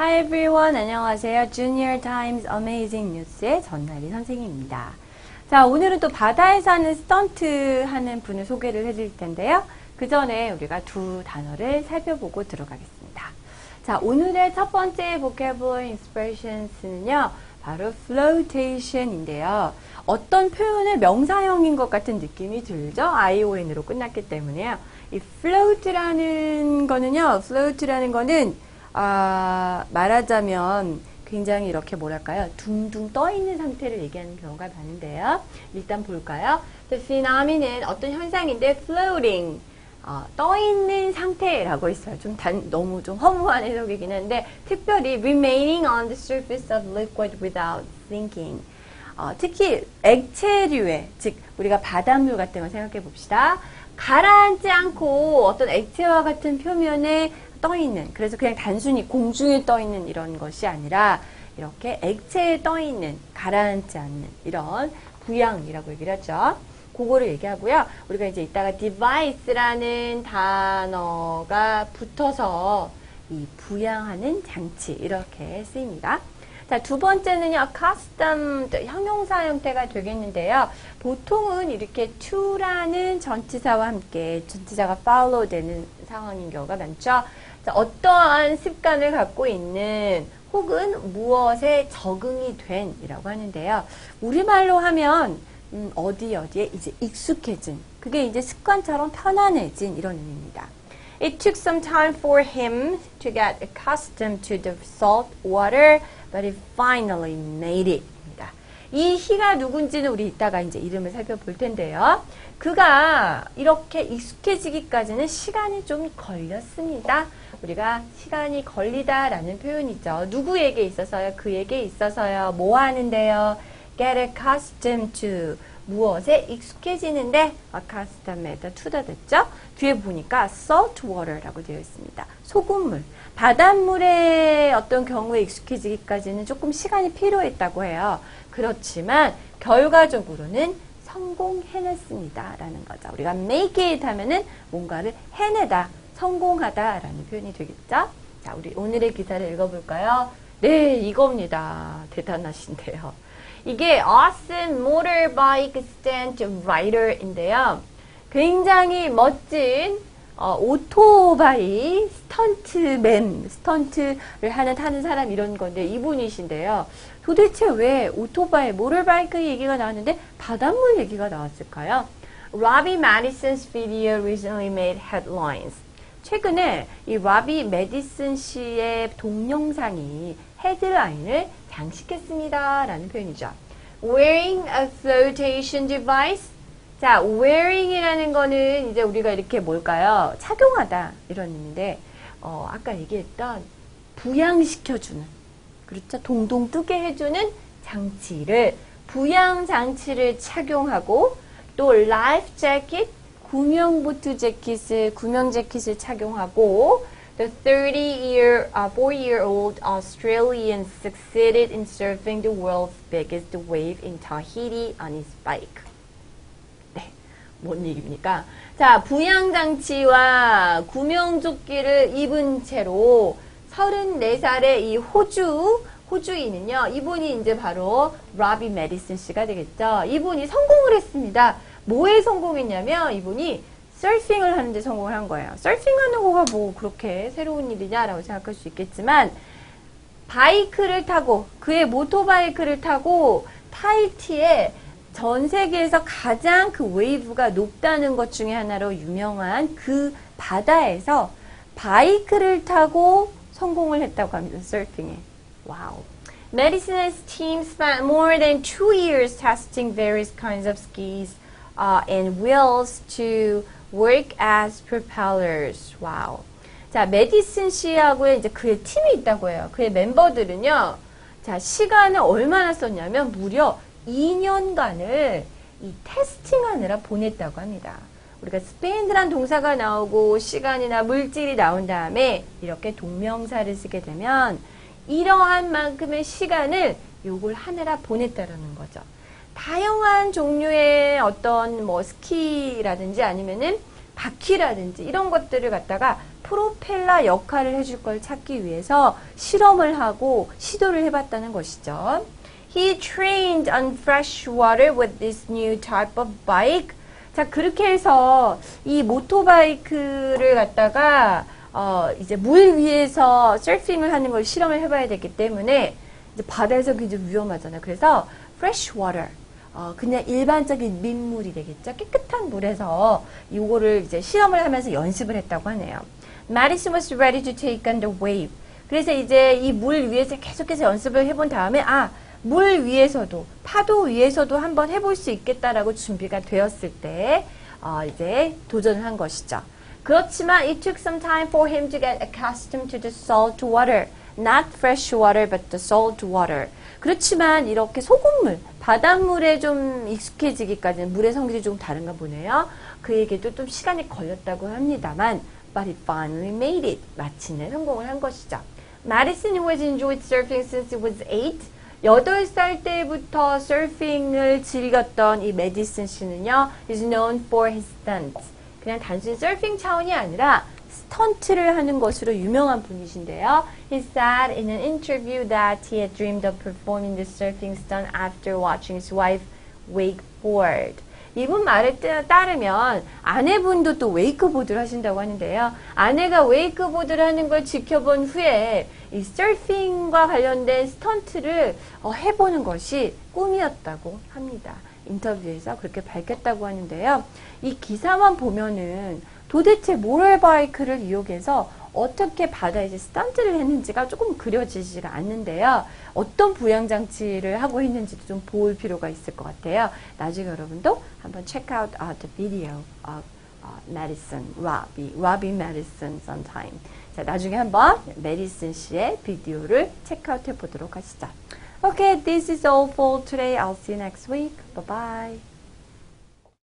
Hi everyone, 안녕하세요. Junior Times Amazing News의 전나리 선생님입니다. 자, 오늘은 또 바다에서 하는 스턴트 하는 분을 소개를 해드릴 텐데요. 그 전에 우리가 두 단어를 살펴보고 들어가겠습니다. 자, 오늘의 첫 번째 vocabulary expressions는요, 바로 flotation인데요. 어떤 표현의 명사형인 것 같은 느낌이 들죠? ION으로 끝났기 때문에요. 이 float라는 거는 말하자면 굉장히 이렇게 뭐랄까요? 둥둥 떠 있는 상태를 얘기하는 경우가 많은데요. 일단 볼까요? The phenomenon, 어떤 현상인데 floating, 떠 있는 상태라고 있어요. 너무 좀 허무한 해석이긴 한데, 특별히 remaining on the surface of liquid without sinking. 특히 액체류의, 즉 우리가 바닷물 같은 걸 생각해 봅시다. 가라앉지 않고 어떤 액체와 같은 표면에 떠 있는, 그래서 그냥 단순히 공중에 떠 있는 이런 것이 아니라 이렇게 액체에 떠 있는, 가라앉지 않는 이런 부양이라고 얘기를 하죠. 그거를 얘기하고요. 우리가 이제 이따가 device라는 단어가 붙어서 이 부양하는 장치 이렇게 쓰입니다. 자, 두 번째는요, accustomed, 형용사 형태가 되겠는데요. 보통은 이렇게 to라는 전치사와 함께 전치사가 follow 되는 상황인 경우가 많죠. 자, 어떠한 습관을 갖고 있는 혹은 무엇에 적응이 된 이라고 하는데요. 우리말로 하면 어디에 이제 익숙해진, 그게 이제 습관처럼 편안해진 이런 의미입니다. It took some time for him to get accustomed to the salt water, but he finally made it. 이 he가 누군지는 우리 이따가 이제 이름을 살펴볼 텐데요. 그가 이렇게 익숙해지기까지는 시간이 좀 걸렸습니다. 우리가 시간이 걸리다라는 표현이죠. 누구에게 있어서요? 그에게 있어서요. 뭐 하는데요? Get accustomed to. 무엇에 익숙해지는데 accustomed에다 to다 됐죠? 뒤에 보니까 salt water라고 되어 있습니다. 소금물. 바닷물의 어떤 경우에 익숙해지기까지는 조금 시간이 필요했다고 해요. 그렇지만 결과적으로는 성공해냈습니다. 라는 거죠. 우리가 make it 하면은 뭔가를 해내다, 성공하다 라는 표현이 되겠죠? 자, 우리 오늘의 기사를 읽어볼까요? 네, 이겁니다. 대단하신데요. 이게 Awesome Motorbike Stunt Rider인데요. 굉장히 멋진 오토바이 스턴트를 타는 사람 이런 건데 이분이신데요. 도대체 왜 오토바이, 모터바이크 얘기가 나왔는데 바닷물 얘기가 나왔을까요? Robbie Madison's video recently made headlines. 최근에 이 로비 메디슨 씨의 동영상이 헤드라인을 장식했습니다. 라는 표현이죠. Wearing a flotation device. 자, wearing이라는 거는 이제 우리가 이렇게 뭘까요? 착용하다. 이런 의미인데, 아까 얘기했던 부양시켜주는, 그렇죠? 동동 뜨게 해주는 장치를, 부양 장치를 착용하고, 또 life jacket, 구명보트 재킷을, 구명 재킷을 착용하고, The 4-year-old Australian succeeded in surfing the world's biggest wave in Tahiti on his bike. 네, 뭔 얘기입니까? 자, 부양장치와 구명조끼를 입은 채로 34살의 이 호주인은요, 이분이 이제 바로 로비 메디슨 씨가 되겠죠. 이분이 성공을 했습니다. 뭐에 성공했냐면, 이분이 서핑을 하는데 성공을 한 거예요. 서핑하는 거가 뭐 그렇게 새로운 일이냐라고 생각할 수 있겠지만 바이크를 타고 그의 모토바이크를 타고 타히티에 전 세계에서 가장 그 웨이브가 높다는 것 중에 하나로 유명한 그 바다에서 바이크를 타고 성공을 했다고 합니다. 서핑에. 와우. Madison's team spent more than 2 years testing various kinds of skis and wheels to work as propellers. 와우. 자, 메디슨 씨하고의 이제 그의 팀이 있다고 해요. 그의 멤버들은요, 자, 시간을 얼마나 썼냐면 무려 2년간을 이 테스팅하느라 보냈다고 합니다. 우리가 스펜드란 동사가 나오고 시간이나 물질이 나온 다음에 이렇게 동명사를 쓰게 되면 이러한 만큼의 시간을 요걸 하느라 보냈다라는 거죠. 다양한 종류의 어떤 뭐 스키라든지 아니면은 바퀴라든지 이런 것들을 갖다가 프로펠러 역할을 해줄 걸 찾기 위해서 실험을 하고 시도를 해봤다는 것이죠. He trained on fresh water with this new type of bike. 자, 그렇게 해서 이 모토바이크를 갖다가 이제 물 위에서 서핑을 하는 걸 실험을 해봐야 되기 때문에 이제 바다에서 굉장히 위험하잖아요. 그래서 fresh water, 그냥 일반적인 민물이 되겠죠. 깨끗한 물에서 이거를 이제 실험을 하면서 연습을 했다고 하네요. Madison was ready to take on the wave. 그래서 이제 이 물 위에서 계속해서 연습을 해본 다음에 물 위에서도 파도 위에서도 한번 해볼 수 있겠다라고 준비가 되었을 때 이제 도전을 한 것이죠. 그렇지만 it took some time for him to get accustomed to the salt water. Not fresh water, but the salt water. 그렇지만 이렇게 소금물, 바닷물에 좀 익숙해지기까지는 물의 성질이 좀 다른가 보네요. 그에게도 좀 시간이 걸렸다고 합니다만 but he finally made it. 마침내 성공을 한 것이죠. Madison, who has enjoyed surfing since he was 8, 8살 때부터 서핑을 즐겼던 이 메디슨 씨는요, is known for his stunts. 그냥 단순히 서핑 차원이 아니라 스턴트를 하는 것으로 유명한 분이신데요. He said in an interview that he had dreamed of performing the surfing stunt after watching his wife wakeboard. 이분 말에 따르면 아내분도 또 웨이크보드를 하신다고 하는데요. 아내가 웨이크보드를 하는 걸 지켜본 후에 이 서핑과 관련된 스턴트를 해보는 것이 꿈이었다고 합니다. 인터뷰에서 그렇게 밝혔다고 하는데요. 이 기사만 보면은 도대체 모럴바이크를 이용해서 어떻게 바다에서 스턴트를 했는지가 조금 그려지지가 않는데요. 어떤 부양장치를 하고 있는지도 좀 볼 필요가 있을 것 같아요. 나중에 여러분도 한번 check out the video of Madison, Robbie Madison sometime. 자, 나중에 한번 메디슨 씨의 비디오를 체크아웃 해보도록 하시죠. Okay, this is all for today. I'll see you next week. Bye bye.